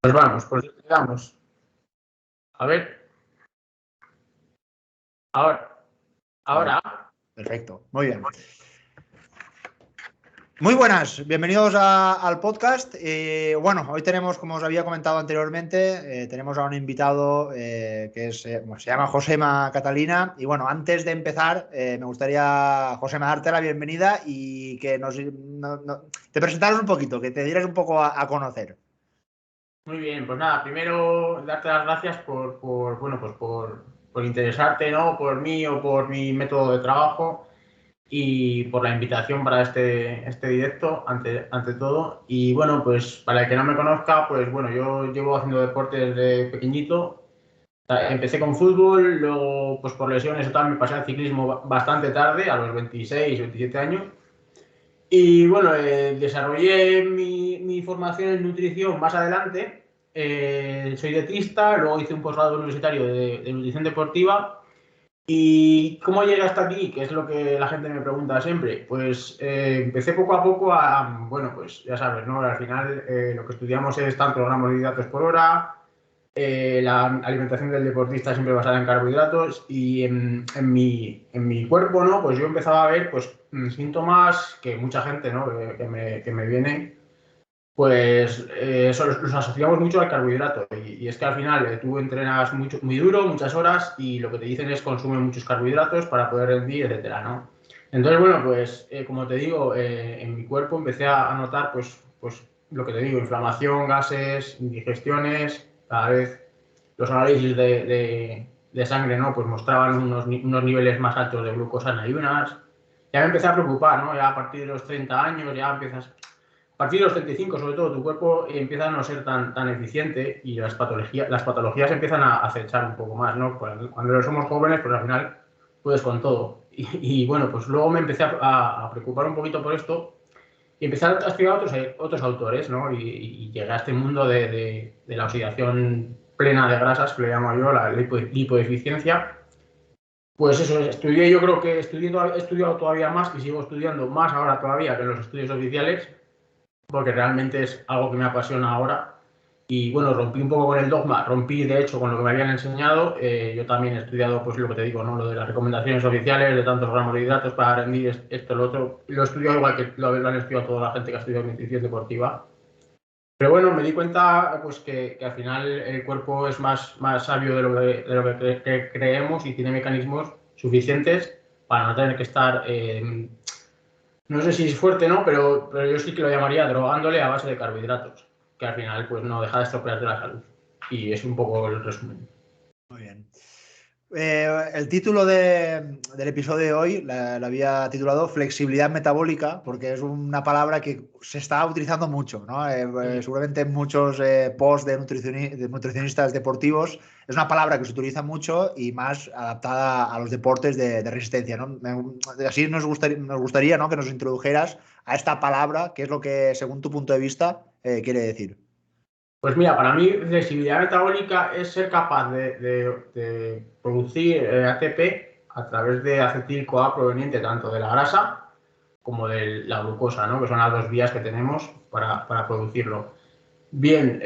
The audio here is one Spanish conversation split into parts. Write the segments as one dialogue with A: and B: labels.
A: Pues vamos, pues digamos. A ver. Ahora.
B: Perfecto, muy bien. Muy buenas, bienvenidos al podcast. Bueno, hoy tenemos, como os había comentado anteriormente, tenemos a un invitado que se llama Josema Catalina. Y bueno, antes de empezar, me gustaría, Josema, darte la bienvenida y que te presentaras un poquito, que te dieras un poco a conocer.
A: Muy bien, pues nada, primero darte las gracias por interesarte, ¿no? Por mí o por mi método de trabajo y por la invitación para este directo, ante todo. Y bueno, pues para el que no me conozca, pues bueno, yo llevo haciendo deporte desde pequeñito. Empecé con fútbol, luego pues por lesiones y tal me pasé al ciclismo bastante tarde, a los 26, 27 años. Y bueno, desarrollé mi formación en nutrición más adelante. Soy dietista, luego hice un posgrado universitario de nutrición deportiva. ¿Y cómo llegué hasta aquí? Que es lo que la gente me pregunta siempre. Pues empecé poco a poco bueno, pues ya sabes, ¿no? Al final lo que estudiamos es tantos gramos de hidratos por hora, la alimentación del deportista siempre basada en carbohidratos y en mi cuerpo, ¿no? Pues yo empezaba a ver pues síntomas que mucha gente, ¿no? que me vienen, pues eso los asociamos mucho al carbohidrato y es que al final tú entrenas muy duro, muchas horas y lo que te dicen es consume muchos carbohidratos para poder rendir, etcétera, ¿no? Entonces, bueno, pues como te digo, en mi cuerpo empecé a notar pues lo que te digo, inflamación, gases, indigestiones, cada vez los análisis de sangre, ¿no? Pues mostraban unos niveles más altos de glucosa en ayunas. Ya me empecé a preocupar, ¿no? Ya a partir de los 30 años ya empiezas a partir de los 35, sobre todo, tu cuerpo empieza a no ser tan eficiente y las patologías empiezan a acechar un poco más, ¿no? Cuando somos jóvenes, pues al final puedes con todo. Y bueno, pues luego me empecé a preocupar un poquito por esto y empecé a estudiar otros autores, ¿no? Y llegué a este mundo de la oxidación plena de grasas, que le llamo yo, la lipodeficiencia. Pues eso, yo creo que he estudiado todavía más y sigo estudiando más ahora todavía que en los estudios oficiales, porque realmente es algo que me apasiona ahora. Y bueno, rompí un poco con el dogma, rompí de hecho con lo que me habían enseñado. Yo también he estudiado, pues lo que te digo, ¿no? Lo de las recomendaciones oficiales, de tantos gramos de hidratos para rendir esto, lo otro. Lo he estudiado igual que lo han estudiado toda la gente que ha estudiado nutrición deportiva. Pero bueno, me di cuenta pues que al final el cuerpo es más sabio de lo que creemos y tiene mecanismos suficientes para no tener que estar no sé si es fuerte, ¿no? Pero yo sí que lo llamaría drogándole a base de carbohidratos, que al final pues no deja de estropearte la salud. Y es un poco el resumen.
B: Muy bien. El título del episodio de hoy lo había titulado Flexibilidad metabólica, porque es una palabra que se está utilizando mucho, ¿no? Seguramente en muchos posts de nutricionistas deportivos es una palabra que se utiliza mucho y más adaptada a los deportes de resistencia, ¿no? Así nos gustaría, ¿no? Que nos introdujeras a esta palabra, que es lo que, según tu punto de vista, quiere decir.
A: Pues mira, para mí flexibilidad metabólica es ser capaz de producir ATP a través de acetil-CoA proveniente tanto de la grasa como de la glucosa, ¿no? Que son las dos vías que tenemos para producirlo. Bien,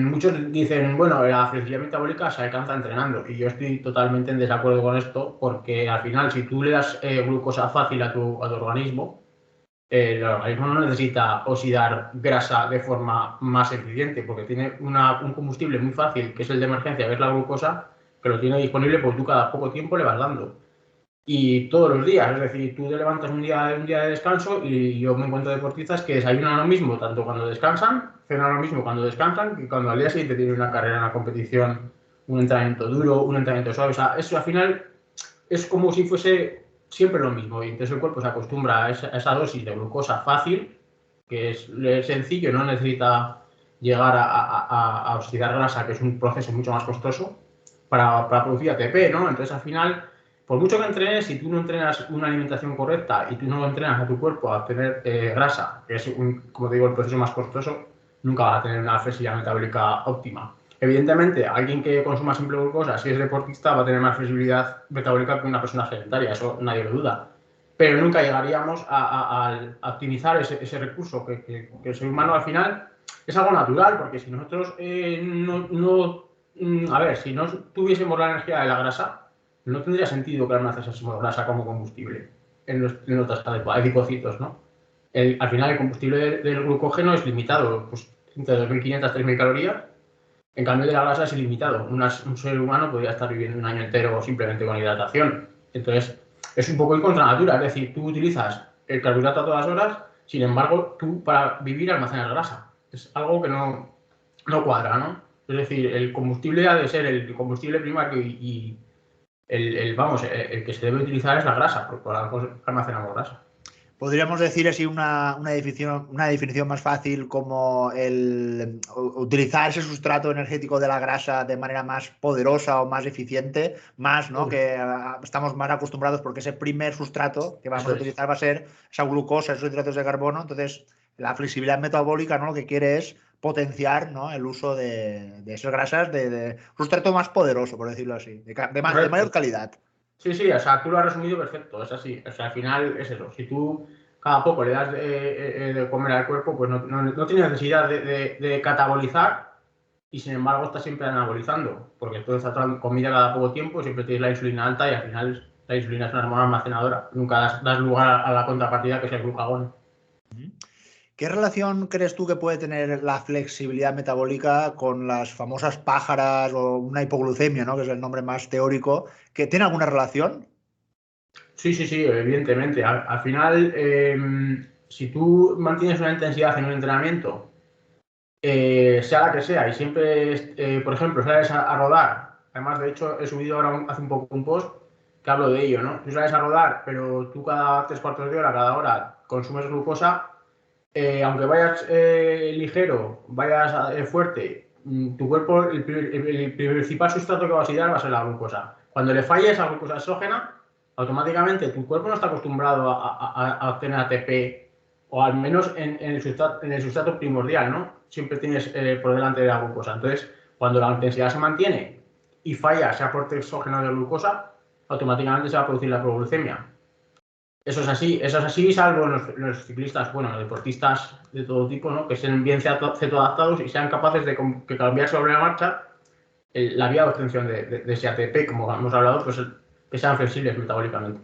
A: muchos dicen, bueno, la flexibilidad metabólica se alcanza entrenando y yo estoy totalmente en desacuerdo con esto porque al final si tú le das glucosa fácil a tu organismo, el organismo no necesita oxidar grasa de forma más eficiente porque tiene un combustible muy fácil que es el de emergencia, que es la glucosa, que lo tiene disponible porque tú cada poco tiempo le vas dando. Y todos los días, es decir, tú te levantas un día de descanso y yo me encuentro deportistas que desayunan lo mismo tanto cuando descansan, cenan lo mismo cuando descansan y cuando al día siguiente tienen una carrera, una competición, un entrenamiento duro, un entrenamiento suave. O sea, eso al final es como si fuese siempre lo mismo y entonces el cuerpo se acostumbra a esa dosis de glucosa fácil, que es sencillo, no necesita llegar a oxidar grasa, que es un proceso mucho más costoso, para producir ATP, ¿no? Entonces al final por mucho que entrenes, si tú no entrenas una alimentación correcta y tú no entrenas a tu cuerpo a obtener grasa, que es, como te digo, el proceso más costoso, nunca vas a tener una flexibilidad metabólica óptima. Evidentemente, alguien que consuma simple glucosa, si es deportista, va a tener más flexibilidad metabólica que una persona sedentaria, eso nadie lo duda. Pero nunca llegaríamos a optimizar ese recurso, que el ser humano al final es algo natural, porque si nosotros a ver, si no tuviésemos la energía de la grasa, no tendría sentido que almacenásemos grasa como combustible en nuestros adipocitos, ¿no? Al final el combustible del glucógeno es limitado, pues entre 2.500 y 3.000 calorías. En cambio de la grasa es ilimitado. Un ser humano podría estar viviendo un año entero simplemente con hidratación. Entonces, es un poco en contra natura. Es decir, tú utilizas el carbohidrato a todas horas, sin embargo, tú para vivir almacenas grasa. Es algo que no cuadra, ¿no? Es decir, el combustible ha de ser el combustible primario y vamos, el que se debe utilizar es la grasa, porque por algo almacenamos grasa.
B: Podríamos decir así una definición más fácil como el utilizar ese sustrato energético de la grasa de manera más poderosa o más eficiente, más, ¿no? Que estamos más acostumbrados porque ese primer sustrato que vamos a utilizar va a ser esa glucosa, esos hidratos de carbono. Entonces, la flexibilidad metabólica, ¿no? Lo que quiere es potenciar, ¿no? El uso de esas grasas de sustrato más poderoso, por decirlo así, de mayor calidad.
A: Sí, o sea, tú lo has resumido perfecto, es así. O sea, al final es eso. Si tú cada poco le das de comer al cuerpo, pues no tiene necesidad de catabolizar y sin embargo está siempre anabolizando, porque tú estás dando comida cada poco tiempo, siempre tienes la insulina alta y al final la insulina es una hormona almacenadora. Nunca das lugar a la contrapartida que es el glucagón.
B: ¿Qué relación crees tú que puede tener la flexibilidad metabólica con las famosas pájaras o una hipoglucemia, ¿no? Que es el nombre más teórico? ¿Que tiene alguna relación?
A: Sí, evidentemente. Al final, si tú mantienes una intensidad en un entrenamiento, sea la que sea, y siempre, por ejemplo, sales a rodar, además de hecho he subido ahora hace un poco un post que hablo de ello, ¿no? Tú sales a rodar, pero tú cada 3 cuartos de hora, cada hora, consumes glucosa, aunque vayas ligero, vayas fuerte, tu cuerpo, el principal sustrato que vas a dar va a ser la glucosa. Cuando le falles a glucosa exógena, automáticamente tu cuerpo no está acostumbrado a obtener ATP, o al menos en el sustrato primordial, ¿no? Siempre tienes por delante de la glucosa. Entonces, cuando la intensidad se mantiene y falla ese aporte exógeno de glucosa, automáticamente se va a producir la hipoglucemia. Eso es así, salvo los ciclistas, bueno, los deportistas de todo tipo, ¿no? Que sean bien cetoadaptados y sean capaces de cambiar sobre la marcha la vía de obtención de ese ATP, como hemos hablado, pues que sean flexibles metabólicamente.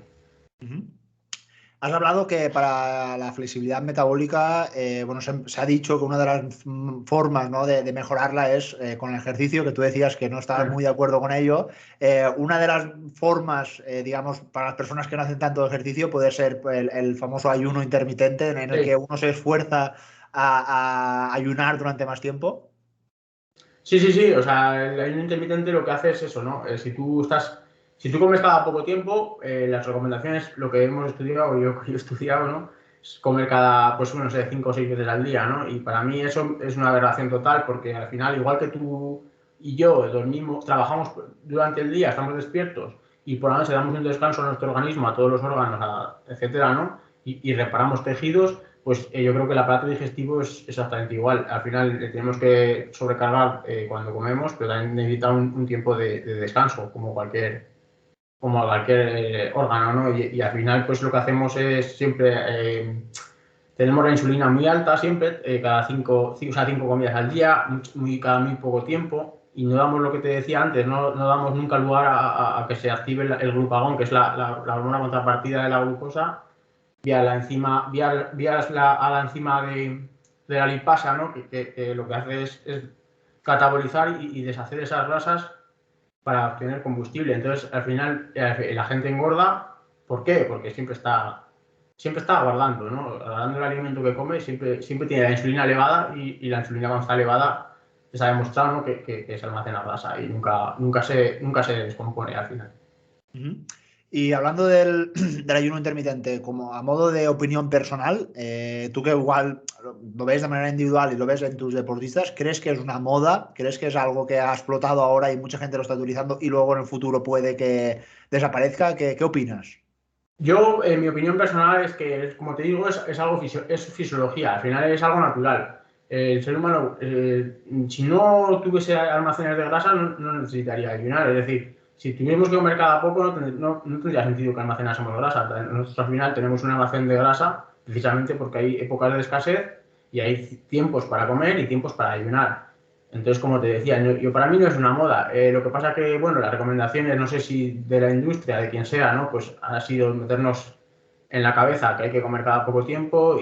B: Has hablado que para la flexibilidad metabólica, bueno, se ha dicho que una de las formas, ¿no? de mejorarla es con el ejercicio, que tú decías que no estabas muy de acuerdo con ello. Una de las formas, digamos, para las personas que no hacen tanto ejercicio puede ser el famoso ayuno intermitente, en el que uno se esfuerza a ayunar durante más tiempo.
A: Sí, o sea, el ayuno intermitente lo que hace es eso, ¿no? Si tú comes cada poco tiempo, las recomendaciones, lo que hemos estudiado, yo he estudiado, ¿no? Es comer cada, pues bueno, no sé, 5 o 6 veces al día, ¿no? Y para mí eso es una aberración total, porque al final, igual que tú y yo dormimos, trabajamos durante el día, estamos despiertos, y por la noche damos un descanso a nuestro organismo, a todos los órganos, etcétera, ¿no? Y reparamos tejidos, pues yo creo que el aparato digestivo es exactamente igual. Al final le tenemos que sobrecargar cuando comemos, pero también necesita un tiempo de descanso, como cualquier órgano, ¿no? Y al final, pues lo que hacemos es siempre, tenemos la insulina muy alta siempre, cada 5 comidas al día, cada muy poco tiempo, y no damos lo que te decía antes, no damos nunca lugar a que se active el glucagón, que es la hormona contrapartida de la glucosa, vía la enzima de la lipasa, ¿no? Que lo que hace es catabolizar y deshacer esas grasas para obtener combustible. Entonces, al final, la gente engorda. ¿Por qué? Porque siempre está guardando, ¿no? Guardando el alimento que come, siempre tiene la insulina elevada y la insulina cuando está elevada se ha demostrado, ¿no? que se almacena grasa y nunca se descompone al final.
B: Y hablando del ayuno intermitente, como a modo de opinión personal, tú que igual lo ves de manera individual y lo ves en tus deportistas, ¿crees que es una moda? ¿Crees que es algo que ha explotado ahora y mucha gente lo está utilizando y luego en el futuro puede que desaparezca? ¿Qué opinas?
A: Yo, mi opinión personal es que, como te digo, es algo es fisiología, al final es algo natural. El ser humano, si no tuviese almacenes de grasa, no necesitaría ayunar. Es decir, si tuviéramos que comer cada poco, no tendría sentido que almacenásemos grasa. Nosotros al final tenemos un almacén de grasa precisamente porque hay épocas de escasez y hay tiempos para comer y tiempos para ayunar. Entonces, como te decía, yo para mí no es una moda. Lo que pasa que, bueno, las recomendaciones, no sé si de la industria, de quien sea, ¿no? Pues ha sido meternos en la cabeza que hay que comer cada poco tiempo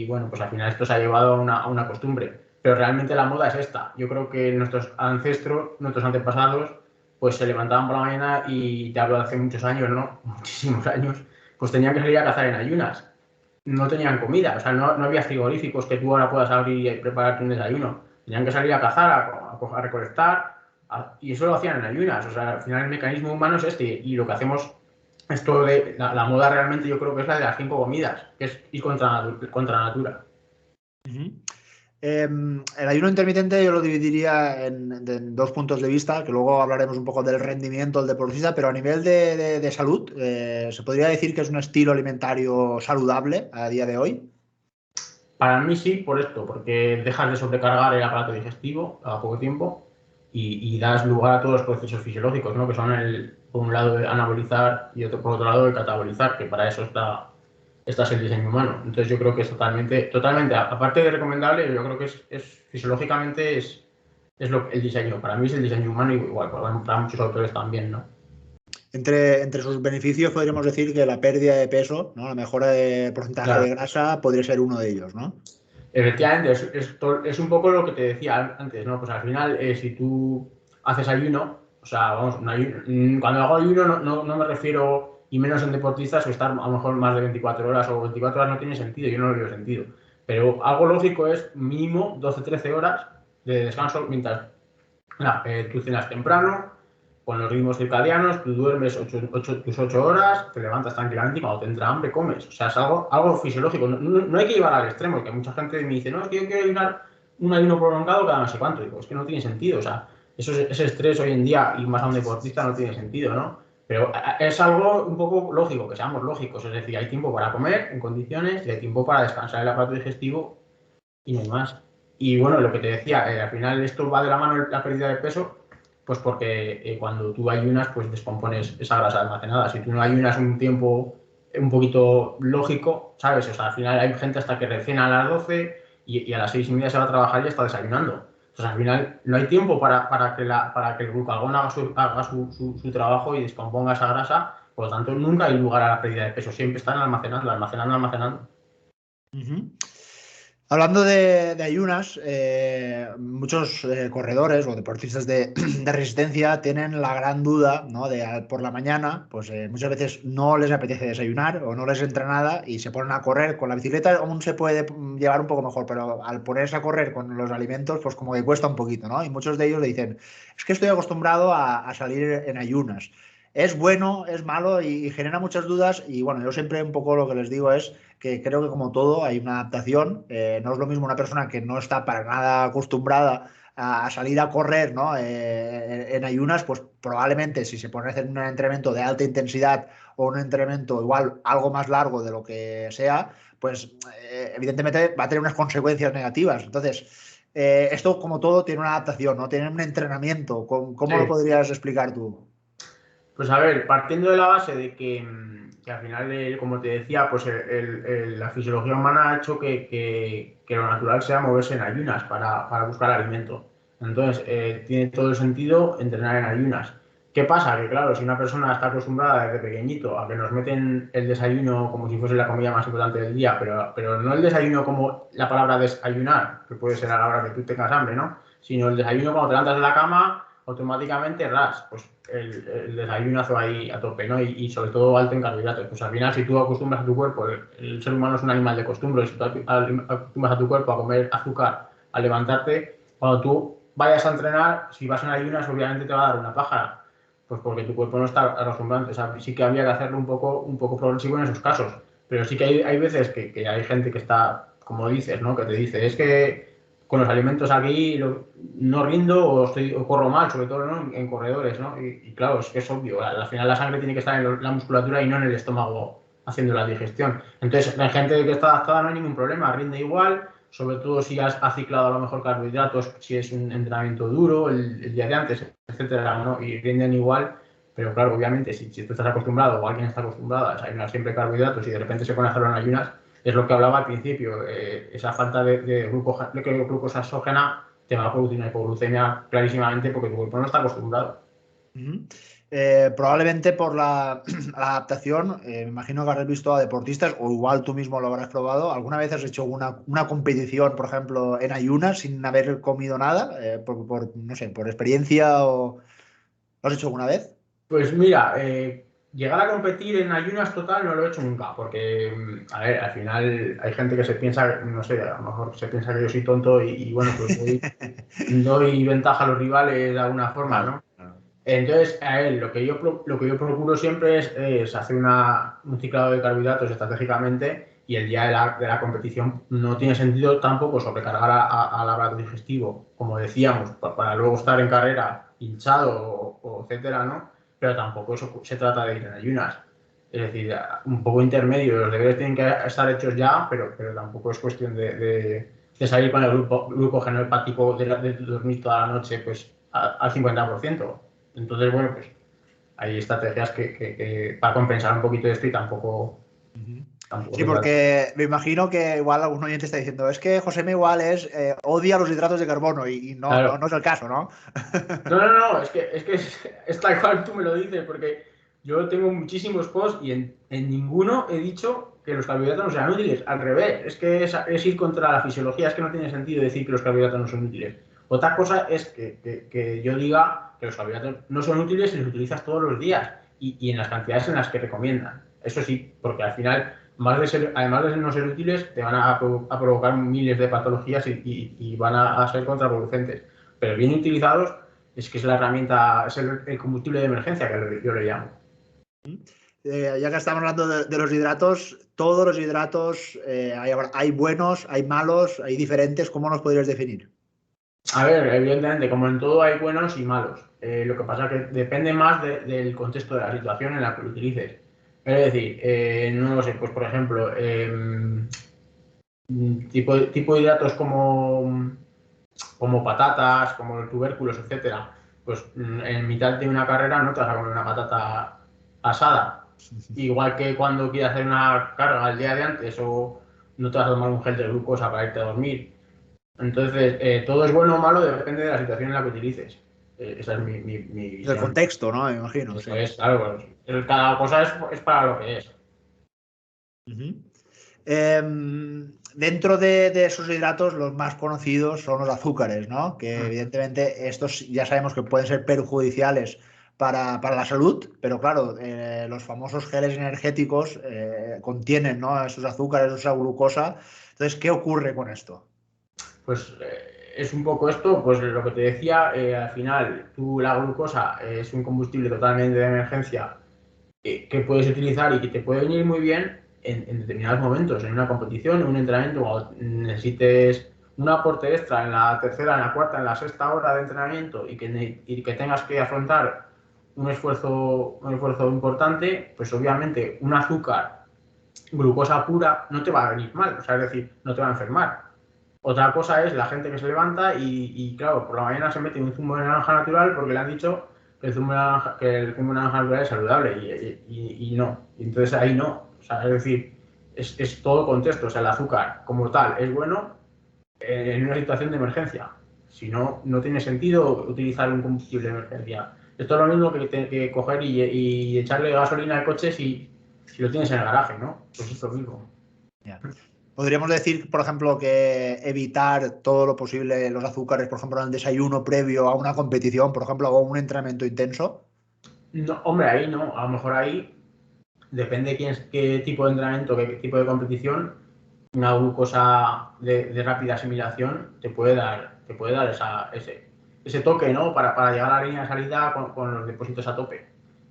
A: bueno, pues al final esto se ha llevado a una costumbre. Pero realmente la moda es esta. Yo creo que nuestros ancestros, nuestros antepasados, pues se levantaban por la mañana y te hablo de hace muchos años, ¿no? Muchísimos años, pues tenían que salir a cazar en ayunas. No tenían comida, o sea, no había frigoríficos que tú ahora puedas abrir y prepararte un desayuno. Tenían que salir a cazar, a recolectar, y eso lo hacían en ayunas. O sea, al final el mecanismo humano es este, y lo que hacemos, esto de la moda realmente yo creo que es la de las 5 comidas, que es ir contra natura.
B: El ayuno intermitente yo lo dividiría en dos puntos de vista, que luego hablaremos un poco del rendimiento del deportista, pero a nivel de salud, ¿se podría decir que es un estilo alimentario saludable a día de hoy?
A: Para mí sí, por esto, porque dejas de sobrecargar el aparato digestivo a poco tiempo y das lugar a todos los procesos fisiológicos, ¿no? Que son, por un lado, el anabolizar y por otro lado, el catabolizar, que para eso es el diseño humano. Entonces yo creo que es totalmente, aparte de recomendable, yo creo que fisiológicamente es el diseño. Para mí es el diseño humano, igual para muchos autores también, ¿no?
B: Entre sus beneficios podríamos decir que la pérdida de peso, ¿no? La mejora de porcentaje de grasa podría ser uno de ellos, ¿no?
A: Efectivamente, es un poco lo que te decía antes, ¿no? Pues al final, si tú haces ayuno, o sea, vamos, cuando hago ayuno no me refiero, y menos en deportistas, que estar a lo mejor más de 24 horas o 24 horas no tiene sentido, yo no lo veo sentido. Pero algo lógico es mínimo 12-13 horas de descanso mientras tú cenas temprano, con los ritmos circadianos, tú duermes tus 8 horas, te levantas tranquilamente y cuando te entra hambre comes. O sea, es algo fisiológico. No hay que llevar al extremo, que mucha gente me dice, no, es que yo quiero ayunar un ayuno prolongado cada no sé cuánto. Digo, es que no tiene sentido. O sea, ese estrés hoy en día, y más a un deportista, no tiene sentido, ¿no? Pero es algo un poco lógico, que seamos lógicos. Es decir, hay tiempo para comer en condiciones y hay tiempo para descansar el aparato digestivo y no hay más. Y bueno, lo que te decía, al final esto va de la mano la pérdida de peso, pues porque cuando tú ayunas, pues descompones esa grasa almacenada. Si tú no ayunas un tiempo un poquito lógico, ¿sabes? O sea, al final hay gente hasta que recena a las 12 y a las 6:30 se va a trabajar y está desayunando. Entonces, al final no hay tiempo para que el glucagón haga su trabajo y descomponga esa grasa. Por lo tanto, nunca hay lugar a la pérdida de peso. Siempre están almacenando.
B: Hablando de ayunas, muchos corredores o deportistas de resistencia tienen la gran duda, ¿no? De por la mañana, pues muchas veces no les apetece desayunar o no les entra nada y se ponen a correr. Con la bicicleta aún se puede llevar un poco mejor, pero al ponerse a correr con los alimentos, pues como que cuesta un poquito, ¿no? Y muchos de ellos le dicen, es que estoy acostumbrado a salir en ayunas. Es bueno, es malo y genera muchas dudas y bueno, yo siempre un poco lo que les digo es que creo que como todo hay una adaptación. No es lo mismo una persona que no está para nada acostumbrada a salir a correr, ¿no? En ayunas, pues probablemente si se pone a hacer un entrenamiento de alta intensidad o un entrenamiento igual algo más largo de lo que sea, pues evidentemente va a tener unas consecuencias negativas. Entonces, esto como todo tiene una adaptación, ¿no? Tiene un entrenamiento. ¿Cómo lo
A: Sí.
B: podrías explicar tú?
A: Pues a ver, partiendo de la base de que al final, como te decía, pues la fisiología humana ha hecho que lo natural sea moverse en ayunas para buscar alimento. Entonces, tiene todo el sentido entrenar en ayunas. ¿Qué pasa? Que claro, si una persona está acostumbrada desde pequeñito a que nos meten el desayuno como si fuese la comida más importante del día, pero no el desayuno como la palabra desayunar, que puede ser a la hora que tú tengas hambre, ¿no? Sino el desayuno cuando te levantas de la cama, automáticamente pues el desayunazo ahí a tope, ¿no? Y sobre todo alto en carbohidratos. Pues al final, si tú acostumbras a tu cuerpo, el ser humano es un animal de costumbre, si tú acostumbras a tu cuerpo a comer azúcar, a levantarte, cuando tú vayas a entrenar, si vas en ayunas, obviamente te va a dar una pájara, pues porque tu cuerpo no está acostumbrado. O sea, sí que habría que hacerlo un poco progresivo en esos casos. Pero sí que hay veces que hay gente que está, como dices, ¿no? Que te dice, es que con los alimentos aquí no rindo o corro mal, sobre todo, ¿no? En corredores, ¿no? Y claro, es que es obvio, al final la sangre tiene que estar en la musculatura y no en el estómago haciendo la digestión. Entonces, la gente que está adaptada no hay ningún problema, rinde igual, sobre todo si has ciclado a lo mejor carbohidratos, si es un entrenamiento duro, el día de antes, etcétera, ¿no? Y rinden igual, pero claro, obviamente, si tú estás acostumbrado o alguien está acostumbrado a desayunar siempre carbohidratos y de repente se pone a hacerlo en ayunas, es lo que hablaba al principio, esa falta de glucosa exógena te va a producir una hipoglucemia clarísimamente porque tu cuerpo no está acostumbrado.
B: Probablemente por la adaptación, me imagino que habrás visto a deportistas, o igual tú mismo lo habrás probado. ¿Alguna vez has hecho una competición, por ejemplo, en ayunas sin haber comido nada? No sé, por experiencia o... ¿Lo has hecho alguna vez?
A: Pues mira, llegar a competir en ayunas total no lo he hecho nunca, porque, a ver, al final hay gente que se piensa, no sé, a lo mejor se piensa que yo soy tonto y bueno, pues doy ventaja a los rivales de alguna forma,
B: Claro,
A: ¿no?
B: claro.
A: Entonces, a ver, lo que yo procuro siempre es hacer un ciclado de carbohidratos estratégicamente y el día de la competición no tiene sentido tampoco sobrecargar al aparato digestivo, como decíamos, para luego estar en carrera hinchado o etcétera, ¿no? Pero tampoco eso se trata de ir en ayunas. Es decir, un poco intermedio, los deberes tienen que estar hechos ya, pero tampoco es cuestión de salir con el glucógeno hepático de dormir toda la noche pues al 50%. Entonces, bueno, pues hay estrategias que para compensar un poquito esto y tampoco
B: Sí,
A: se trata.
B: porque me imagino que igual algún oyente está diciendo, es que José igual odia los hidratos de carbono y no, no,
A: Claro.
B: no es el caso, ¿no?
A: No, es tal cual tú me lo dices, porque yo tengo muchísimos posts y en ninguno he dicho que los carbohidratos no sean útiles. Al revés, es que es ir contra la fisiología, es que no tiene sentido decir que los carbohidratos no son útiles. Otra cosa es que yo diga que los carbohidratos no son útiles si los utilizas todos los días y en las cantidades en las que recomiendan. Eso sí, porque al final, además de no ser útiles, te van a provocar miles de patologías y van a ser contraproducentes. Pero bien utilizados, es que es la herramienta, es el combustible de emergencia que yo le llamo.
B: Ya que estamos hablando de los hidratos, todos los hidratos, hay buenos, hay malos, hay diferentes, ¿cómo los podrías definir?
A: A ver, evidentemente, como en todo hay buenos y malos. Lo que pasa es que depende más del contexto de la situación en la que lo utilices. Es decir, no lo sé, pues por ejemplo, tipo de hidratos como patatas, como los tubérculos, etcétera, pues en mitad de una carrera no te vas a comer una patata asada. Igual que cuando quieres hacer una carga el día de antes o no te vas a tomar un gel de glucosa para irte a dormir. Entonces, todo es bueno o malo, depende de la situación en la que utilices. Esa es mi
B: Del
A: visión.
B: contexto, ¿no? Me imagino,
A: Eso
B: sí.
A: es, claro, pues, cada cosa es para lo que es.
B: Ujú. Dentro de esos hidratos, los más conocidos son los azúcares, ¿no? Que
A: Mm.
B: evidentemente estos ya sabemos que pueden ser perjudiciales para la salud, pero claro, los famosos geles energéticos contienen, ¿no? Esos azúcares, esa glucosa. Entonces, ¿qué ocurre con esto?
A: Pues es un poco esto, pues lo que te decía, al final tú la glucosa es un combustible totalmente de emergencia que puedes utilizar y que te puede venir muy bien en determinados momentos, en una competición, en un entrenamiento, cuando necesites un aporte extra en la tercera, en la cuarta, en la sexta hora de entrenamiento y que tengas que afrontar un esfuerzo importante, pues obviamente un azúcar, glucosa pura, no te va a venir mal, o sea, es decir, no te va a enfermar. Otra cosa es la gente que se levanta claro, por la mañana se mete un zumo de naranja natural porque le han dicho que el zumo de naranja natural es saludable y no. Y entonces ahí no. O sea, es decir, es todo contexto. O sea, el azúcar como tal es bueno en una situación de emergencia. Si no, no tiene sentido utilizar un combustible de emergencia. Esto es lo mismo que coger y echarle gasolina al coche si lo tienes en el garaje, ¿no? Pues es lo mismo.
B: Ya. Podríamos decir, por ejemplo, que evitar todo lo posible los azúcares, por ejemplo, en el desayuno previo a una competición, por ejemplo, o un entrenamiento intenso.
A: No, hombre, ahí no. A lo mejor ahí depende de qué tipo de entrenamiento, qué tipo de competición, una glucosa de rápida asimilación te puede dar ese toque, ¿no? Para llegar a la línea de salida con los depósitos a tope.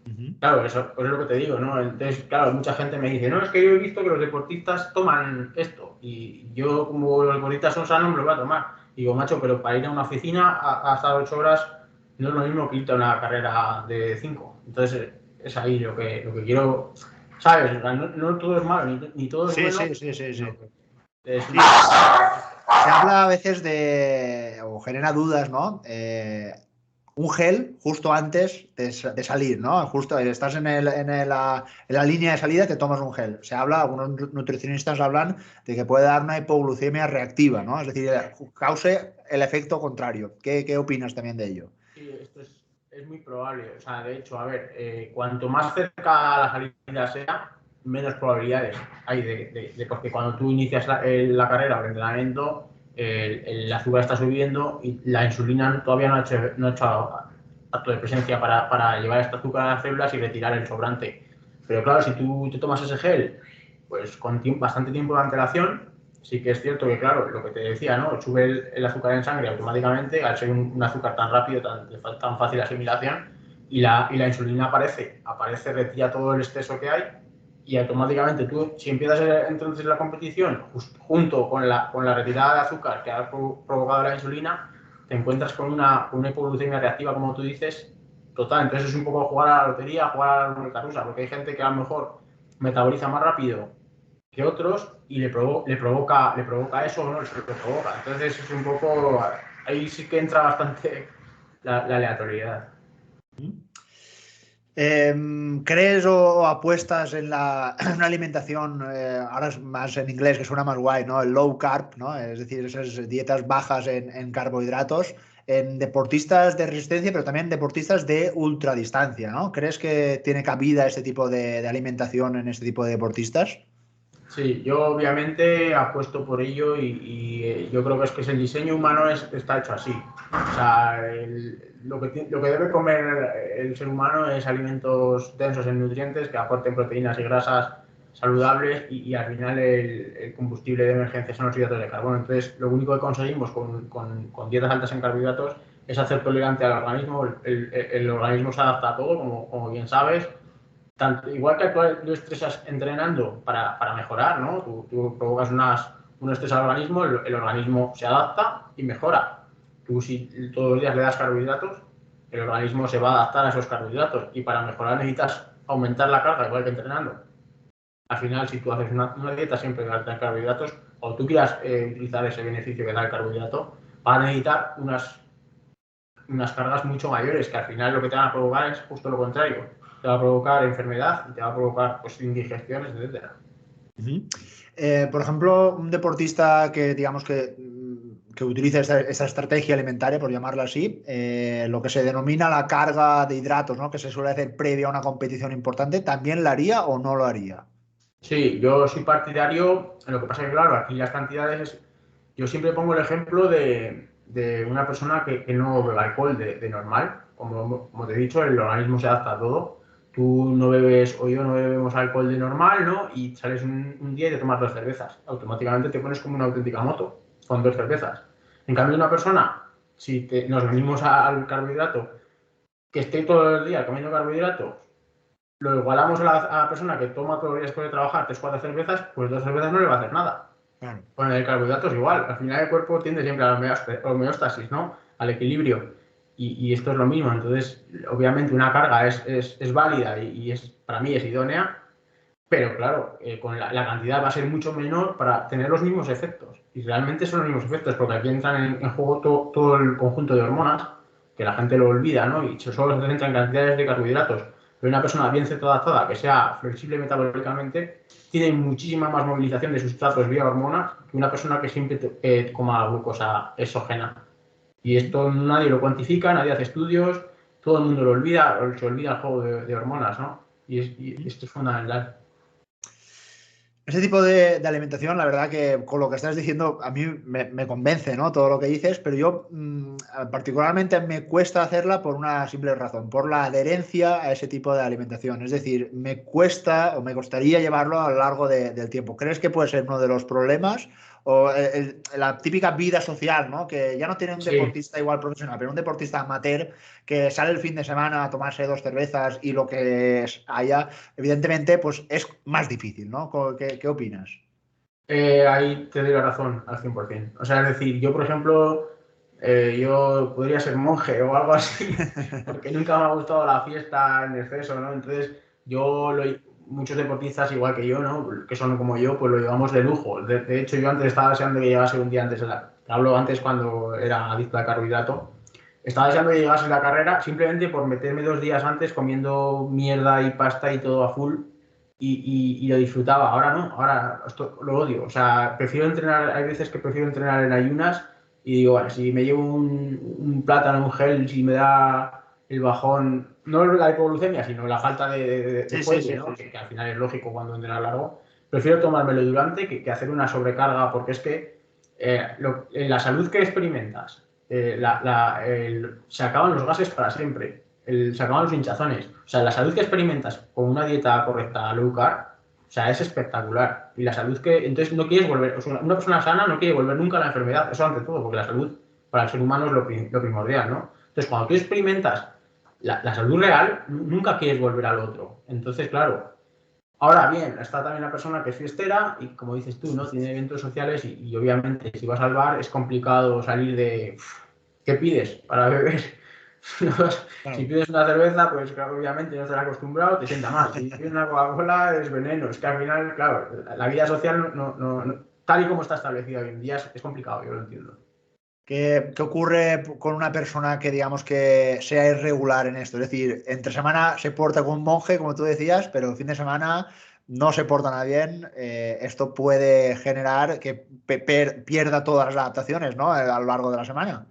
B: Ujú.
A: Claro, eso es lo que te digo, ¿no? Entonces, claro, mucha gente me dice, no, es que yo he visto que los deportistas toman esto y yo, como los deportistas son sanos, me lo voy a tomar. Y digo, macho, pero para ir a una oficina a estar 8 horas no es lo mismo que irte a una carrera de 5. Entonces, es ahí lo que quiero, ¿sabes? O sea, no todo es malo, ni todo es
B: Sí,
A: bueno,
B: sí, sí, sí, sí.
A: sino que es
B: Sí, se habla a veces o genera dudas, ¿no? un gel justo antes de salir, ¿no? Justo estás en la línea de salida, te tomas un gel. Se habla, algunos nutricionistas hablan de que puede dar una hipoglucemia reactiva, ¿no? Es decir, cause el efecto contrario. ¿Qué opinas también de ello?
A: Sí, esto es muy probable. O sea, de hecho, a ver, cuanto más cerca a la salida sea, menos probabilidades hay porque cuando tú inicias la carrera o el entrenamiento, el azúcar está subiendo y la insulina todavía no ha hecho acto de presencia para llevar este azúcar a las células y retirar el sobrante. Pero claro, si tú te tomas ese gel, pues con bastante tiempo de antelación, sí que es cierto que, claro, lo que te decía, ¿no? Sube el azúcar en sangre automáticamente, al ser un azúcar tan rápido, tan fácil de asimilación, y la insulina aparece, retira todo el exceso que hay, y automáticamente tú, si empiezas entonces la competición, junto con la retirada de azúcar que ha provocado la insulina, te encuentras con una hipoglucemia reactiva, como tú dices, total. Entonces es un poco jugar a la lotería, jugar a la ruleta rusa, porque hay gente que a lo mejor metaboliza más rápido que otros y le provoca eso o no le provoca. Entonces es un poco, ahí sí que entra bastante la aleatoriedad.
B: ¿Crees o apuestas en una alimentación, ahora es más en inglés, que suena más guay, ¿no? El low carb, ¿no? Es decir, esas dietas bajas en carbohidratos, en deportistas de resistencia, pero también deportistas de ultradistancia, ¿no? ¿Crees que tiene cabida este tipo de alimentación en este tipo de deportistas?
A: Sí, yo obviamente apuesto por ello y yo creo que es el diseño humano está hecho así. O sea, lo que debe comer el ser humano es alimentos densos en nutrientes que aporten proteínas y grasas saludables y al final el combustible de emergencia son los hidratos de carbono. Entonces, lo único que conseguimos con dietas altas en carbohidratos es hacer tolerante al organismo. El organismo se adapta a todo, como bien sabes. Igual que tú estresas entrenando para mejorar, ¿no? Tú provocas un estrés al organismo, el organismo se adapta y mejora. Tú si todos los días le das carbohidratos, el organismo se va a adaptar a esos carbohidratos y para mejorar necesitas aumentar la carga, igual que entrenando. Al final, si tú haces una dieta siempre de alta en carbohidratos o tú quieras utilizar ese beneficio que da el carbohidrato, vas a necesitar unas cargas mucho mayores que al final lo que te van a provocar es justo lo contrario. Te va a provocar enfermedad y te va a provocar pues, indigestiones, etc.
B: Por ejemplo, un deportista que digamos que utiliza esta estrategia alimentaria, por llamarla así, lo que se denomina la carga de hidratos, ¿no? Que se suele hacer previa a una competición importante, ¿también la haría o no lo haría?
A: Sí, yo soy partidario, lo que pasa es que claro, aquí las cantidades, yo siempre pongo el ejemplo de una persona que no bebe alcohol de normal, como te he dicho, el organismo se adapta a todo. Tú no bebes o yo no bebemos alcohol de normal, ¿no? Y sales un día y te tomas 2 cervezas. Automáticamente te pones como una auténtica moto con 2 cervezas. En cambio, una persona, si nos venimos al carbohidrato, que esté todo el día comiendo carbohidratos, lo igualamos a la persona que toma todos los días después de trabajar 3 o 4 cervezas, pues 2 cervezas no le va a hacer nada.
B: Claro.
A: Con el carbohidrato es igual. Al final el cuerpo tiende siempre a la homeostasis, ¿no? Al equilibrio. Y esto es lo mismo. Entonces, obviamente una carga es válida y para mí es idónea, pero claro, con la cantidad va a ser mucho menor para tener los mismos efectos. Y realmente son los mismos efectos, porque aquí entran en juego todo el conjunto de hormonas, que la gente lo olvida, ¿no? Y solo se centra en cantidades de carbohidratos. Pero una persona bien cetadaptada, que sea flexible metabólicamente, tiene muchísima más movilización de sustratos vía hormonas que una persona que siempre coma glucosa exógena. Y esto nadie lo cuantifica, nadie hace estudios, todo el mundo lo olvida, o se olvida el juego de hormonas, ¿no? Y esto es fundamental.
B: Ese tipo de alimentación, la verdad que con lo que estás diciendo, a mí me convence, ¿no? Todo lo que dices, pero yo particularmente me cuesta hacerla por una simple razón, por la adherencia a ese tipo de alimentación. Es decir, me cuesta o me costaría llevarlo a lo largo del tiempo. ¿Crees que puede ser uno de los problemas? O la típica vida social, ¿no? Que ya no tiene un
A: Sí,
B: deportista igual profesional, pero un deportista amateur que sale el fin de semana a tomarse 2 cervezas y lo que haya, evidentemente, pues es más difícil, ¿no? ¿Qué opinas?
A: ahí te doy la razón al 100%. O sea, es decir, yo, por ejemplo, yo podría ser monje o algo así, porque nunca me ha gustado la fiesta en exceso, ¿no? Entonces, muchos deportistas, igual que yo, ¿no? Que son como yo, pues lo llevamos de lujo. De hecho, yo antes estaba deseando que llegase un día antes, te hablo antes cuando era adicto al carbohidrato, estaba deseando que llegase la carrera simplemente por meterme 2 días antes comiendo mierda y pasta y todo a full y lo disfrutaba. Ahora no, ahora esto lo odio. O sea, prefiero entrenar, hay veces que prefiero entrenar en ayunas y digo, vale, si me llevo un plátano, un gel, si me da el bajón, no la hipoglucemia, sino la falta de
B: Sí, sí,
A: fuelle,
B: sí.
A: ¿no? Que al final es lógico cuando entrenar largo, prefiero tomármelo durante que hacer una sobrecarga, porque es que la salud que experimentas, se acaban los gases para siempre, se acaban los hinchazones. O sea, la salud que experimentas con una dieta correcta, low carb, o sea, es espectacular. Y la salud que, entonces no quieres volver, o sea, una persona sana no quiere volver nunca a la enfermedad, eso ante todo, porque la salud para el ser humano es lo primordial, ¿no? Entonces, cuando tú experimentas la salud real, nunca quieres volver al otro. Entonces, claro, ahora bien, está también la persona que es fiestera y como dices tú, ¿no? Tiene eventos sociales y obviamente si vas al bar es complicado salir de ¿qué pides para beber? Si
B: Claro.
A: pides una cerveza, pues claro, obviamente no estás acostumbrado, te sienta mal. Si pides una Coca-Cola es veneno. Es que al final, claro, la vida social tal y como está establecida hoy en día es complicado, yo lo entiendo.
B: ¿Qué ocurre con una persona que digamos que sea irregular en esto? Es decir, entre semana se porta como un monje, como tú decías, pero el fin de semana no se porta nada bien. Esto puede generar que pierda todas las adaptaciones, ¿no? A lo largo de la semana.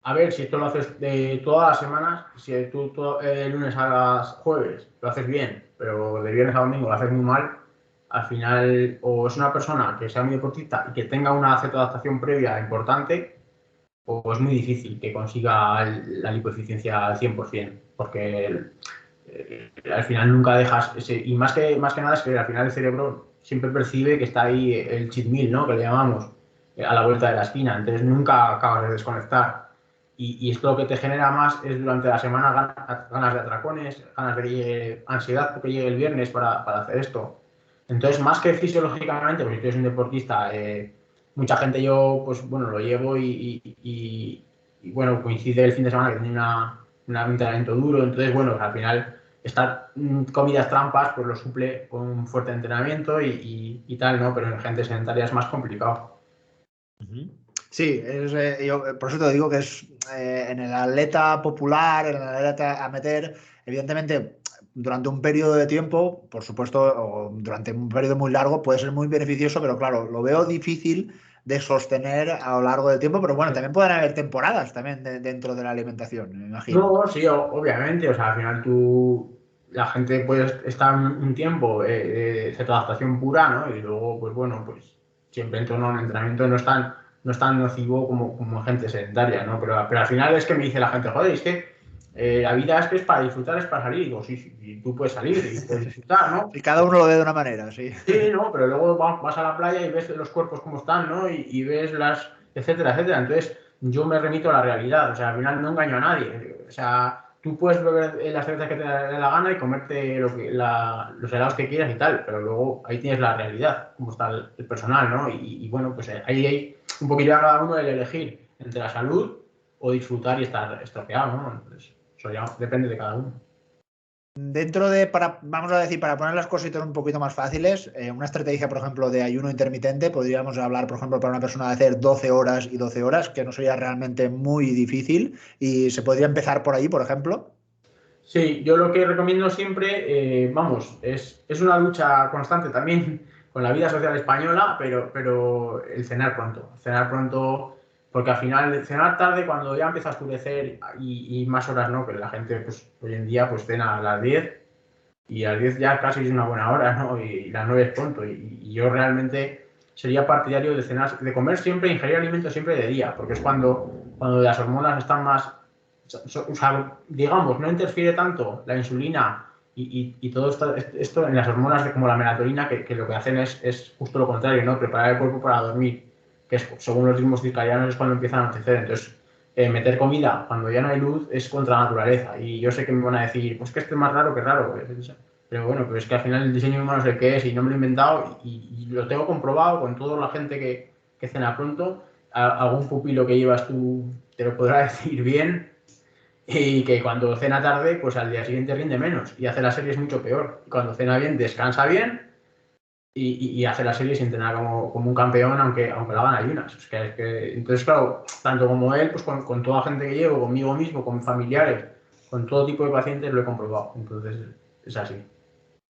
A: A ver, si esto lo haces de todas las semanas, si tú lunes a las jueves lo haces bien, pero de viernes a domingo lo haces muy mal, al final o es una persona que sea muy deportista y que tenga una cetoadaptación previa importante, o es muy difícil que consiga la lipoeficiencia al 100%, porque al final nunca dejas ese, y más que nada es que al final el cerebro siempre percibe que está ahí el cheat meal, ¿no? Que le llamamos, a la vuelta de la esquina, entonces nunca acabas de desconectar. Y esto lo que te genera más es durante la semana ganas de atracones, ganas de ansiedad porque llegue el viernes para hacer esto. Entonces, más que fisiológicamente, porque si tú eres un deportista, mucha gente yo, pues bueno, lo llevo y, bueno, coincide el fin de semana que tenía un entrenamiento duro, entonces, bueno, al final estas comidas trampas pues lo suple con un fuerte entrenamiento y tal, ¿no? Pero en gente sedentaria es más complicado.
B: Ujú. Sí, por eso te digo que es en el atleta popular, en el atleta amateur, evidentemente durante un periodo de tiempo, por supuesto, o durante un periodo muy largo puede ser muy beneficioso, pero claro, lo veo difícil de sostener a lo largo del tiempo, pero bueno, también pueden haber temporadas también dentro de la alimentación, me imagino.
A: No, sí, obviamente, o sea, al final la gente puede estar un tiempo de adaptación pura, ¿no? Y luego, pues bueno, pues siempre en torno a un entrenamiento no es tan nocivo como gente sedentaria, ¿no? Pero al final es que me dice la gente, joder, es que la vida es que es para disfrutar, es para salir. Y digo, sí, sí, y tú puedes salir y puedes disfrutar, ¿no?
B: Si cada uno lo ve de una manera, sí.
A: Sí, ¿no? Pero luego vas a la playa y ves los cuerpos cómo están, ¿no? Y ves etcétera, etcétera. Entonces, yo me remito a la realidad. O sea, al final no engaño a nadie. O sea, tú puedes beber la cerveza que te dé la gana y comerte los helados que quieras y tal, pero luego ahí tienes la realidad, cómo está el personal, ¿no? Y bueno, pues ahí hay un poquillo a cada uno el elegir entre la salud o disfrutar y estar estropeado, ¿no? Entonces, eso ya depende de cada uno.
B: Dentro de, vamos a decir, para poner las cositas un poquito más fáciles, una estrategia, por ejemplo, de ayuno intermitente, podríamos hablar, por ejemplo, para una persona de hacer 12 horas y 12 horas, que no sería realmente muy difícil, y se podría empezar por ahí, por ejemplo.
A: Sí, yo lo que recomiendo siempre, vamos, es una lucha constante también con la vida social española, pero el cenar pronto. Cenar pronto, porque al final, cenar tarde cuando ya empieza a oscurecer y más horas no, que la gente pues hoy en día pues cena a las 10 y a las 10 ya casi es una buena hora, ¿no? Y las 9 es pronto. Y yo realmente sería partidario de cenar, de comer siempre, ingerir alimentos siempre de día, porque es cuando las hormonas están más, o sea, digamos, no interfiere tanto la insulina y todo esto en las hormonas como la melatonina, que lo que hacen es justo lo contrario, ¿no? Preparar el cuerpo para dormir, que es, según los ritmos circadianos es cuando empiezan a anochecer. Entonces, meter comida cuando ya no hay luz es contra la naturaleza. Y yo sé que me van a decir, pues que esto es más raro que raro. Pero bueno, pero es que al final el diseño humano es el que es y no me lo he inventado y lo tengo comprobado con toda la gente que cena pronto. Algún pupilo que llevas tú te lo podrá decir bien y que cuando cena tarde, pues al día siguiente rinde menos y hace las series mucho peor. Y cuando cena bien, descansa bien y hacer la serie sin entrenar como un campeón, aunque lo hagan ayunas. Entonces, claro, tanto como él, pues con toda la gente que llevo, conmigo mismo, con familiares, con todo tipo de pacientes, lo he comprobado. Entonces, es así.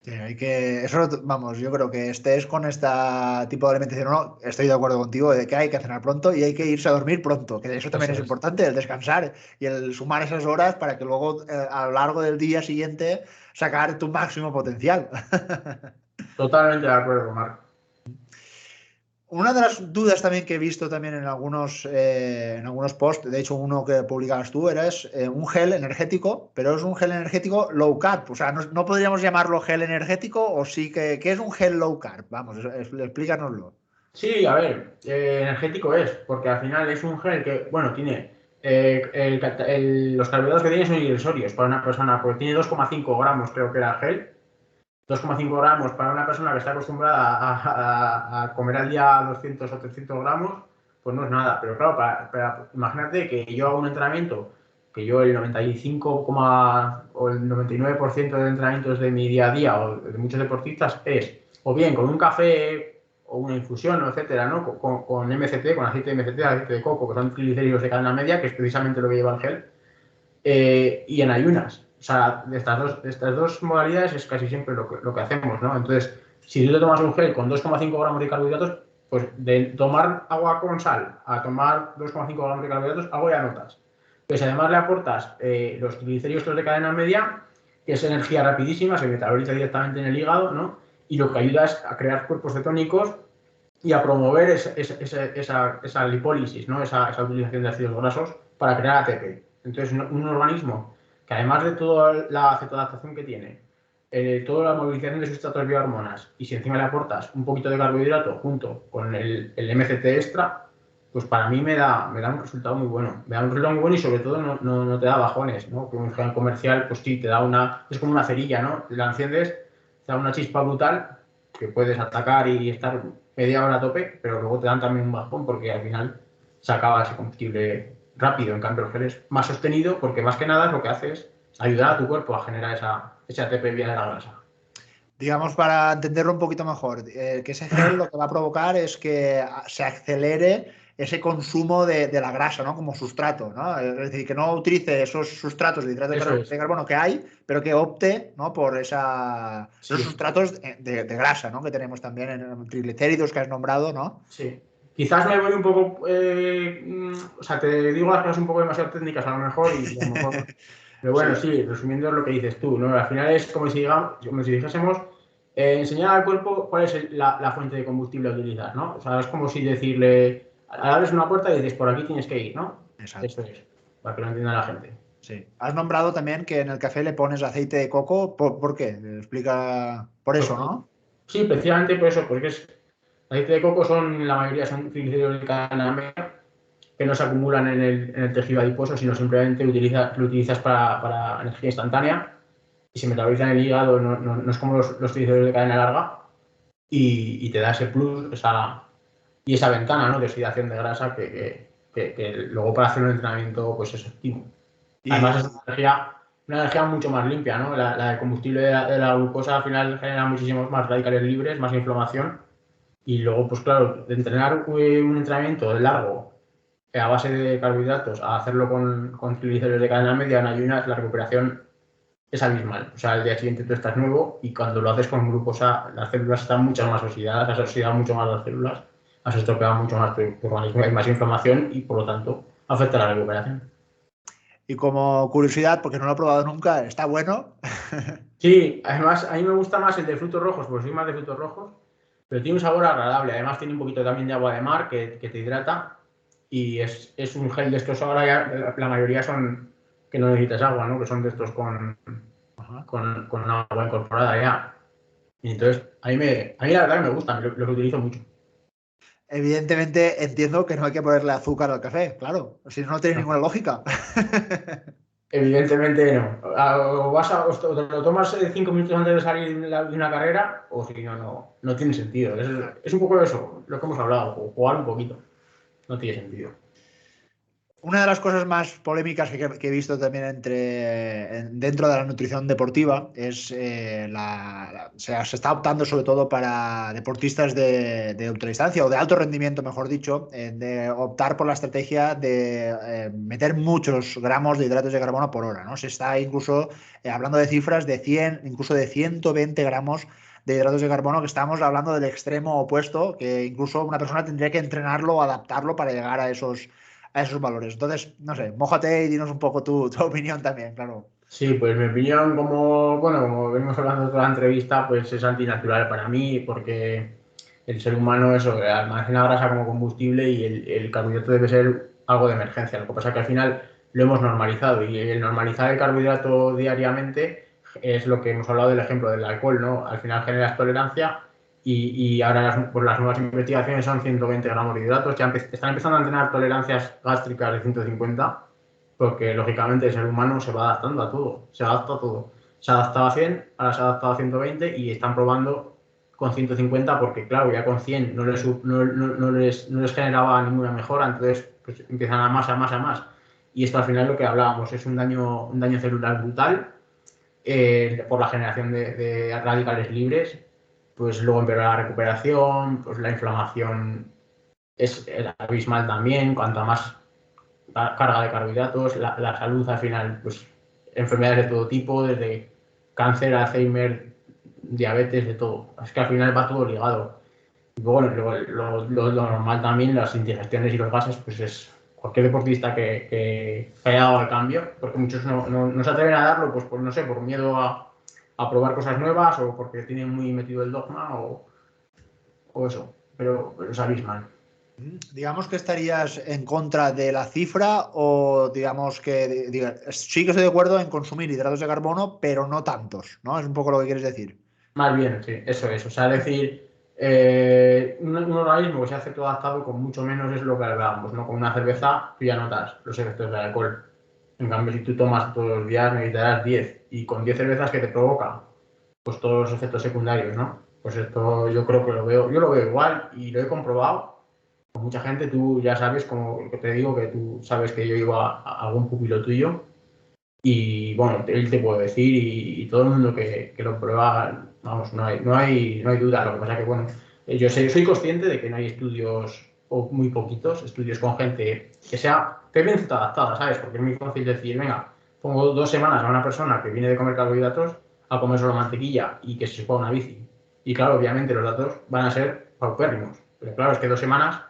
B: Sí, eso, vamos, yo creo que estés con este tipo de alimentación o no, estoy de acuerdo contigo de que hay que cenar pronto y hay que irse a dormir pronto, que eso también
A: Eso
B: es
A: es.
B: importante, el descansar y el sumar esas horas para que luego a lo largo del día siguiente sacar tu máximo potencial.
A: Totalmente de acuerdo, Marc.
B: Una de las dudas también que he visto también en algunos posts, de hecho uno que publicabas tú, era un gel energético, pero es un gel energético low carb. O sea, no podríamos llamarlo gel energético o sí que ¿qué es un gel low carb? Vamos, explícanoslo.
A: Sí, a ver, energético es, porque al final es un gel que, bueno, tiene los carbohidratos que tiene son irrisorios para una persona, porque tiene 2,5 gramos, creo que era el gel. 2,5 gramos para una persona que está acostumbrada a comer al día 200 o 300 gramos, pues no es nada. Pero claro, imagínate que yo hago un entrenamiento, que yo el 95, o el 99% de entrenamientos de mi día a día o de muchos deportistas es o bien con un café o una infusión, etcétera, ¿no? Con MCT, con aceite de MCT, aceite de coco, que son triglicéridos de cadena media, que es precisamente lo que lleva el gel, y en ayunas. O sea, de estas dos modalidades es casi siempre lo que hacemos, ¿no? Entonces, si tú te tomas un gel con 2,5 gramos de carbohidratos, pues de tomar agua con sal a tomar 2,5 gramos de carbohidratos, algo ya notas. Pues además le aportas los triglicéridos de cadena media, que es energía rapidísima, se metaboliza directamente en el hígado, ¿no? Y lo que ayuda es a crear cuerpos cetónicos y a promover esa lipólisis, ¿no? Esa utilización de ácidos grasos para crear ATP. Entonces, un organismo que además de toda la cetoadaptación que tiene, toda la movilización de sustratos biohormonas, y si encima le aportas un poquito de carbohidrato junto con el MCT extra, pues para mí me da un resultado muy bueno. Me da un resultado muy bueno y sobre todo no te da bajones, ¿no? Que un gel comercial, pues sí, te da es como una cerilla, ¿no? La enciendes, te da una chispa brutal que puedes atacar y estar media hora a tope, pero luego te dan también un bajón porque al final se acaba ese combustible rápido. En cambio, el gel es más sostenido porque más que nada lo que hace es ayudar a tu cuerpo a generar ese ATP vía de la grasa.
B: Digamos, para entenderlo un poquito mejor, que ese gel lo que va a provocar es que se acelere ese consumo de la grasa, ¿no? Como sustrato, ¿no? Es decir, que no utilice esos sustratos de hidrato
A: Eso
B: de
A: es.
B: carbono que hay, pero que opte, ¿no? Por esos
A: Sí,
B: sustratos de grasa, ¿no? Que tenemos también en triglicéridos que has nombrado, ¿no?
A: sí. Quizás me voy un poco, o sea, te digo las cosas un poco demasiado técnicas a lo mejor y a lo mejor, pero bueno,
B: Sí,
A: sí, resumiendo lo que dices tú, ¿no? Al final es como si dijésemos, enseñar al cuerpo cuál es la fuente de combustible a utilizar, ¿no? O sea, es como si decirle, abres una puerta y dices, por aquí tienes que ir, ¿no? Eso
B: exacto.
A: es, para que lo entienda la gente.
B: Sí. Has nombrado también que en el café le pones aceite de coco. ¿Por qué? Explica por
A: Pues,
B: eso, ¿no?
A: sí, precisamente por eso, porque aceite de coco la mayoría son triglicéridos de cadena media, que no se acumulan en el tejido adiposo, sino simplemente lo utilizas para energía instantánea y se metaboliza en el hígado, no es como los triglicéridos de cadena larga y te da ese plus y esa ventana, ¿no? De oxidación de grasa que luego para hacer un entrenamiento pues es óptimo. Además es
B: Y,
A: una energía mucho más limpia, ¿no? La de combustible de la glucosa al final genera muchísimos más radicales libres, más inflamación y luego pues claro, de entrenar un entrenamiento largo a base de carbohidratos a hacerlo con triglicéridos de cadena media en ayunas, la recuperación es abismal. O sea, al día siguiente tú estás nuevo y cuando lo haces con glucosa, las células están mucho más oxidadas, has oxidado mucho más las células, has estropeado mucho más tu organismo, hay más inflamación y por lo tanto afecta a la recuperación.
B: y como curiosidad, porque no lo he probado nunca, está bueno.
A: Sí, además a mí me gusta más el de frutos rojos, porque soy más de frutos rojos, pero tiene un sabor agradable. Además tiene un poquito también de agua de mar que te hidrata y es un gel de estos ahora ya, la mayoría son que no necesitas agua, ¿no? Que son de estos
B: Ajá.
A: con agua incorporada ya. Y entonces, a mí la verdad que me gustan, lo utilizo mucho.
B: Evidentemente entiendo que no hay que ponerle azúcar al café, claro. Si no, no tiene
A: No,
B: ninguna lógica.
A: evidentemente no. O te lo tomas 5 minutos antes de salir de una carrera, o si no, no tiene sentido. Es un poco eso, lo que hemos hablado, jugar un poquito. No tiene sentido.
B: Una de las cosas más polémicas que he visto también dentro de la nutrición deportiva es o sea, se está optando sobre todo para deportistas de ultradistancia o de alto rendimiento, mejor dicho, de optar por la estrategia de meter muchos gramos de hidratos de carbono por hora, ¿no? Se está incluso hablando de cifras de 100, incluso de 120 gramos de hidratos de carbono, que estamos hablando del extremo opuesto, que incluso una persona tendría que entrenarlo o adaptarlo para llegar a esos valores. Entonces, no sé, mójate y dinos un poco tu opinión también, claro.
A: Sí, pues mi opinión, como venimos hablando de toda la entrevista, pues es antinatural para mí, porque el ser humano eso, almacena grasa como combustible y el carbohidrato debe ser algo de emergencia. Lo que pasa es que al final lo hemos normalizado y el normalizar el carbohidrato diariamente es lo que hemos hablado del ejemplo del alcohol, ¿no? Al final generas tolerancia y ahora las nuevas investigaciones son 120 gramos de hidratos, ya están empezando a tener tolerancias gástricas de 150 porque lógicamente el ser humano se va adaptando a todo, se adapta a todo. Se ha adaptado a 100, ahora se ha adaptado a 120 y están probando con 150 porque claro, ya con 100 no les generaba ninguna mejora, entonces pues, empiezan a más, a más, a más. Y esto al final es lo que hablábamos, es un daño celular brutal por la generación de radicales libres, pues luego empeora la recuperación, pues la inflamación es abismal también, cuanta más carga de carbohidratos, la salud al final, pues enfermedades de todo tipo, desde cáncer, Alzheimer, diabetes, de todo. Es que al final va todo ligado. Y bueno, lo normal también, las indigestiones y los gases, pues es cualquier deportista que haya dado el cambio, porque muchos no se atreven a darlo, pues por, no sé, por miedo a probar cosas nuevas o porque tienen muy metido el dogma o eso, pero es abismal.
B: Digamos que estarías en contra de la cifra o digamos que sí que estoy de acuerdo en consumir hidratos de carbono, pero no tantos, ¿no? Es un poco lo que quieres decir.
A: Más bien, sí, eso es. O sea, es decir, un organismo que se hace todo adaptado con mucho menos es lo que hablábamos, ¿no? Con una cerveza tú ya notas los efectos del alcohol. En cambio, si tú tomas todos los días necesitarás 10 y con 10 cervezas que te provoca, pues todos los efectos secundarios, ¿no? Pues esto yo creo que yo lo veo igual y lo he comprobado. Con mucha gente, tú ya sabes, como que te digo, que tú sabes que yo iba a algún pupilo tuyo y bueno, él te puede decir y todo el mundo que lo prueba, vamos, no hay duda. Lo que pasa es que, bueno, soy consciente de que no hay estudios, o muy poquitos, estudios con gente que bien adaptada, ¿sabes? Porque es muy fácil decir, venga, pongo 2 semanas a una persona que viene de comer carbohidratos a comer solo mantequilla y que se suba una bici. Y claro, obviamente los datos van a ser paupérrimos. Pero claro, es que 2 semanas,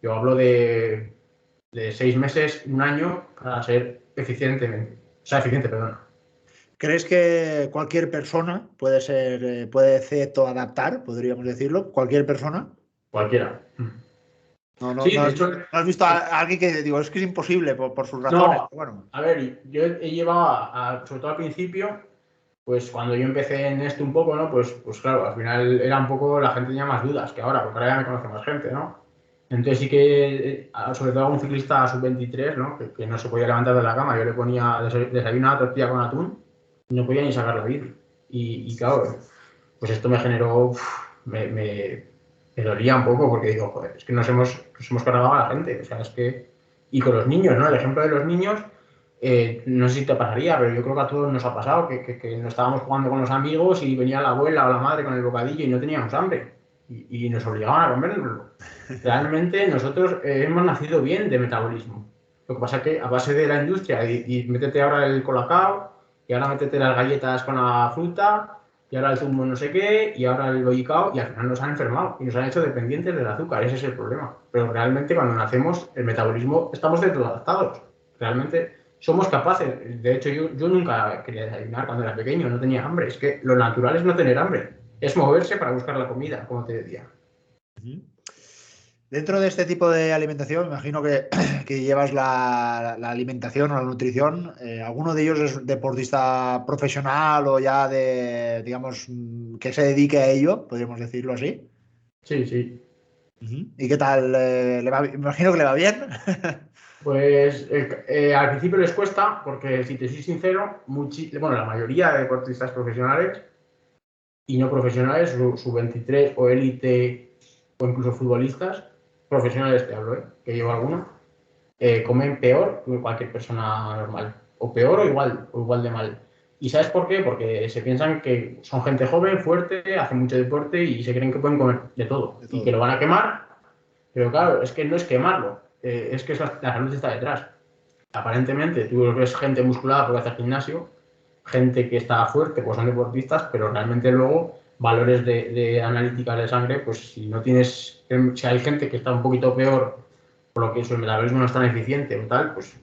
A: yo hablo de 6 meses, un año, para ser eficiente, perdón.
B: ¿Crees que cualquier persona puede ser, puede ceto adaptar, podríamos decirlo? ¿Cualquier persona?
A: Cualquiera.
B: No, no,
A: Sí,
B: no
A: de
B: has,
A: hecho,
B: no has visto a alguien que digo, es que es imposible por sus razones.
A: no,
B: Bueno.
A: a ver, yo he llevado, sobre todo al principio, pues cuando yo empecé en esto un poco, ¿no? Pues claro, al final era un poco, la gente tenía más dudas que ahora, porque ahora ya me conoce más gente, ¿no? Entonces sí que, sobre todo a un ciclista sub-23, ¿no? Que no se podía levantar de la cama, yo le ponía desayuno, tortilla con atún, y no podía ni sacar la bici. Y claro, pues esto me generó, me dolía un poco porque digo, joder, es que nos hemos cargado a la gente, o sea, es que, y con los niños, ¿no? El ejemplo de los niños, no sé si te pasaría, pero yo creo que a todos nos ha pasado, que nos estábamos jugando con los amigos y venía la abuela o la madre con el bocadillo y no teníamos hambre, y nos obligaban a comérnoslo. Realmente nosotros hemos nacido bien de metabolismo. Lo que pasa es que a base de la industria, y métete ahora el colacao, y ahora métete las galletas con la fruta, y ahora el zumo no sé qué, y ahora el bollicao, y al final nos han enfermado y nos han hecho dependientes del azúcar, ese es el problema. Pero realmente cuando nacemos, el metabolismo, estamos dentro de adaptados. Realmente somos capaces. De hecho, yo nunca quería desayunar cuando era pequeño, no tenía hambre. Es que lo natural es no tener hambre, es moverse para buscar la comida, como te decía.
B: Dentro de este tipo de alimentación, me imagino que llevas la alimentación o la nutrición. ¿Alguno de ellos es deportista profesional o ya digamos, que se dedique a ello, podríamos decirlo así?
A: Sí, sí.
B: ¿Y qué tal? Me imagino que le va bien.
A: Pues al principio les cuesta, porque si te soy sincero, bueno, la mayoría de deportistas profesionales y no profesionales, su 23 o élite o incluso futbolistas, profesionales te hablo, que llevo alguno, comen peor que cualquier persona normal, o peor o igual de mal. ¿Y sabes por qué? Porque se piensan que son gente joven, fuerte, hacen mucho deporte y se creen que pueden comer de todo
B: De
A: y que
B: todo.
A: lo van a quemar, pero claro, es que no es quemarlo, es que la salud está detrás. Aparentemente, tú ves gente musculada porque hace gimnasio, gente que está fuerte, pues son deportistas, pero realmente luego valores de analítica de sangre, pues si no tienes, si hay gente que está un poquito peor, por lo que su metabolismo no es tan eficiente o tal, pues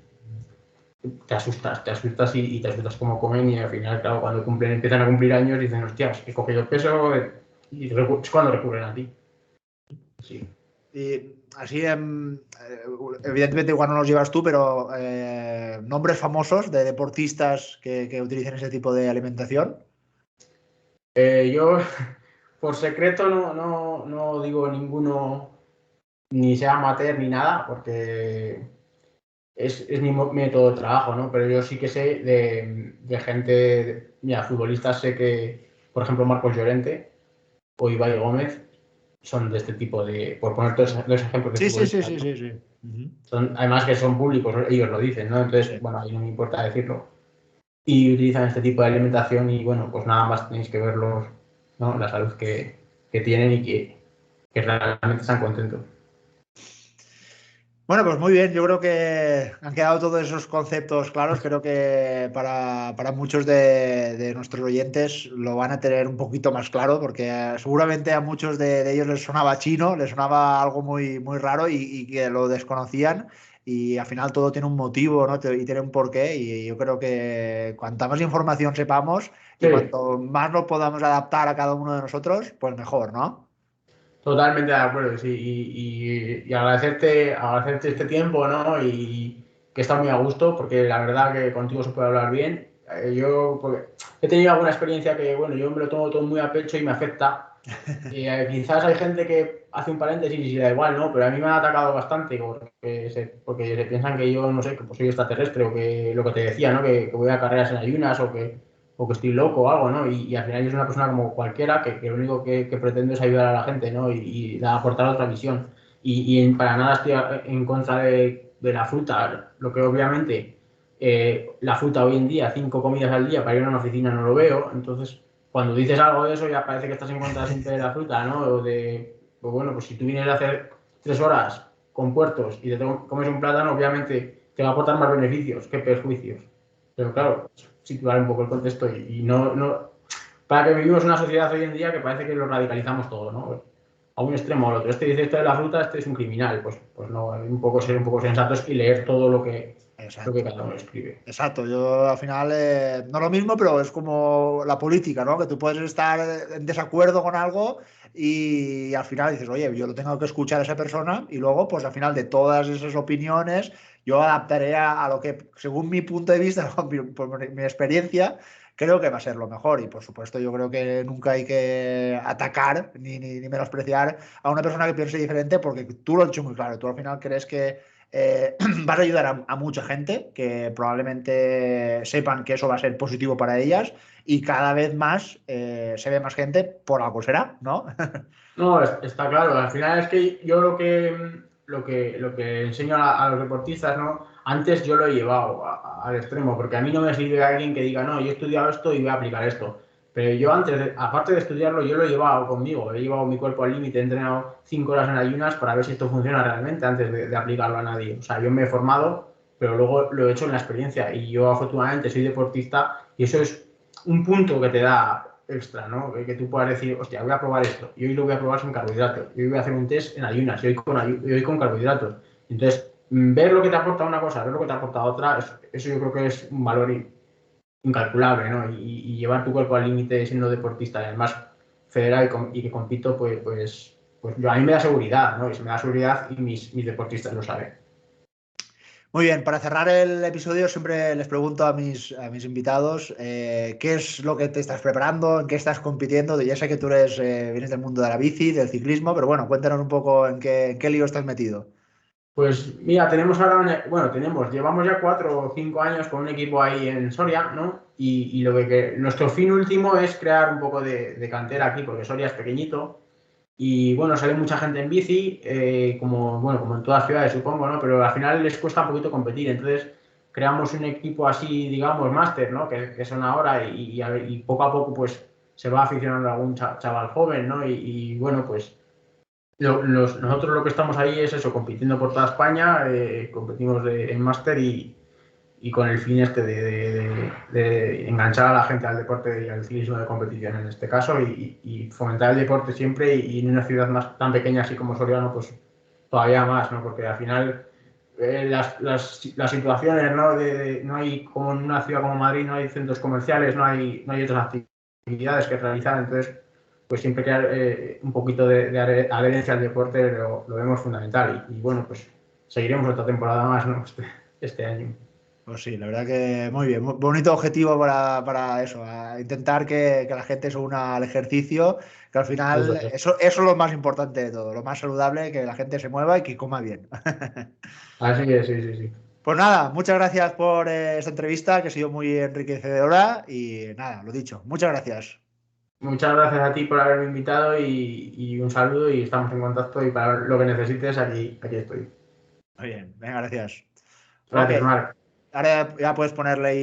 A: te asustas y te asustas cómo comen y al final, claro, cuando empiezan a cumplir años dicen, hostias, he cogido peso y es cuando recurren a ti. Sí.
B: Y así, evidentemente igual no los llevas tú, pero nombres famosos de deportistas que utilicen ese tipo de alimentación.
A: Yo, por secreto, no digo ninguno, ni sea amateur ni nada, porque es mi método de trabajo, ¿no? Pero yo sí que sé de gente, mira, futbolistas sé que, por ejemplo, Marcos Llorente o Ibai Gómez son de este tipo de, por poner dos ejemplos de
B: Sí, sí, sí,
A: futbolistas,
B: sí,
A: ¿no?
B: sí, sí. Ujú.
A: Son, además que son públicos, ellos lo dicen, ¿no? Entonces,
B: Sí.
A: bueno, ahí no me importa decirlo. Y utilizan este tipo de alimentación y, bueno, pues nada más tenéis que verlos, ¿no? La salud que tienen y que realmente están contentos.
B: Bueno, pues muy bien, yo creo que han quedado todos esos conceptos claros. Creo que para muchos de nuestros oyentes lo van a tener un poquito más claro, porque seguramente a muchos de ellos les sonaba chino, les sonaba algo muy, muy raro y que lo desconocían. Y al final todo tiene un motivo, ¿no? Y tiene un porqué. Y yo creo que cuanta más información sepamos y
A: Sí,
B: cuanto más lo podamos adaptar a cada uno de nosotros, pues mejor, ¿no?
A: totalmente de acuerdo, sí. Y agradecerte este tiempo, ¿no? Y que está muy a gusto, porque la verdad que contigo se puede hablar bien. Yo porque he tenido alguna experiencia que, bueno, yo me lo tomo todo muy a pecho y me afecta. Y quizás hay gente que hace un paréntesis y da igual, ¿no? Pero a mí me ha atacado bastante porque se piensan que yo, no sé, que pues soy extraterrestre o que lo que te decía, ¿no? Que voy a carreras en ayunas o que estoy loco o algo, ¿no? Y al final yo soy una persona como cualquiera que lo único que pretendo es ayudar a la gente, ¿no? Y aportar otra visión. Para nada estoy en contra de la fruta, lo que obviamente la fruta hoy en día, 5 comidas al día para ir a una oficina no lo veo, entonces cuando dices algo de eso ya parece que estás en contra siempre de la fruta, ¿no? Pues bueno, pues si tú vienes a hacer 3 horas con puertos y comes un plátano, obviamente te va a aportar más beneficios que perjuicios. Pero claro, situar un poco el contexto y para que vivimos una sociedad hoy en día que parece que lo radicalizamos todo, ¿no? A un extremo o al otro. Este dice esto de la fruta, este es un criminal. Pues no, ser un poco sensatos y leer todo lo que
B: Exacto.
A: cada uno escribe.
B: Exacto, yo al final no lo mismo, pero es como la política, ¿no? Que tú puedes estar en desacuerdo con algo y al final dices, oye, yo lo tengo que escuchar a esa persona y luego, pues al final de todas esas opiniones, yo adaptaré a lo que, según mi punto de vista, por mi experiencia, creo que va a ser lo mejor. Y por supuesto, yo creo que nunca hay que atacar ni menospreciar a una persona que piense diferente porque tú lo has hecho muy claro. Tú al final crees que vas a ayudar a mucha gente que probablemente sepan que eso va a ser positivo para ellas y cada vez más se ve más gente por algo será, ¿no?
A: No, está claro. Al final es que yo lo que enseño a los deportistas, ¿no? Antes yo lo he llevado al extremo, porque a mí no me sirve alguien que diga, no, yo he estudiado esto y voy a aplicar esto. Pero yo antes, aparte de estudiarlo, yo lo he llevado conmigo. He llevado mi cuerpo al límite, he entrenado 5 horas en ayunas para ver si esto funciona realmente antes de aplicarlo a nadie. O sea, yo me he formado, pero luego lo he hecho en la experiencia. Y yo afortunadamente soy deportista y eso es un punto que te da extra, ¿no? Que tú puedas decir, hostia, voy a probar esto, y hoy lo voy a probar sin carbohidratos, y hoy voy a hacer un test en ayunas, y hoy con carbohidratos. Entonces, ver lo que te aporta una cosa, ver lo que te aporta otra, eso yo creo que es un valor incalculable, ¿no? Y llevar tu cuerpo al límite siendo deportista, y además federado y que compito, pues a mí me da seguridad, ¿no? Y se me da seguridad y mis deportistas lo saben.
B: Muy bien, para cerrar el episodio siempre les pregunto a mis invitados qué es lo que te estás preparando, en qué estás compitiendo. Ya sé que tú vienes del mundo de la bici, del ciclismo, pero bueno, cuéntanos un poco en qué lío estás metido.
A: Pues mira, tenemos ahora, bueno, llevamos ya 4 o 5 años con un equipo ahí en Soria, ¿no? Nuestro fin último es crear un poco de cantera aquí, porque Soria es pequeñito Y bueno, sale mucha gente en bici, como en todas las ciudades, supongo, ¿no? Pero al final les cuesta un poquito competir. Entonces, creamos un equipo así, digamos, máster, ¿no? Que son ahora y poco a poco, pues, se va aficionando a algún chaval joven, ¿no? Bueno, pues, nosotros lo que estamos ahí es eso, compitiendo por toda España, competimos en máster y con el fin de enganchar a la gente al deporte y al ciclismo de competición en este caso y fomentar el deporte siempre y en una ciudad más tan pequeña así como Soriano pues todavía más, ¿no? Porque al final las situaciones, ¿no? No hay, como en una ciudad como Madrid, no hay centros comerciales, no hay otras actividades que realizar, entonces pues siempre crear un poquito de adherencia al deporte lo vemos fundamental y bueno, pues seguiremos otra temporada más, ¿no? Este año.
B: Pues sí, la verdad que muy bien. Bonito objetivo para eso, a intentar que la gente se una al ejercicio, que al final
A: Eso es.
B: eso es lo más importante de todo, lo más saludable, que la gente se mueva y que coma bien.
A: Así es, sí, sí, sí.
B: Pues nada, muchas gracias por esta entrevista, que ha sido muy enriquecedora y nada, lo dicho, muchas gracias.
A: Muchas gracias a ti por haberme invitado y un saludo y estamos en contacto y para lo que necesites aquí estoy.
B: Muy bien, venga, gracias. Ok,
A: Gracias, Marc.
B: ahora ya puedes ponerle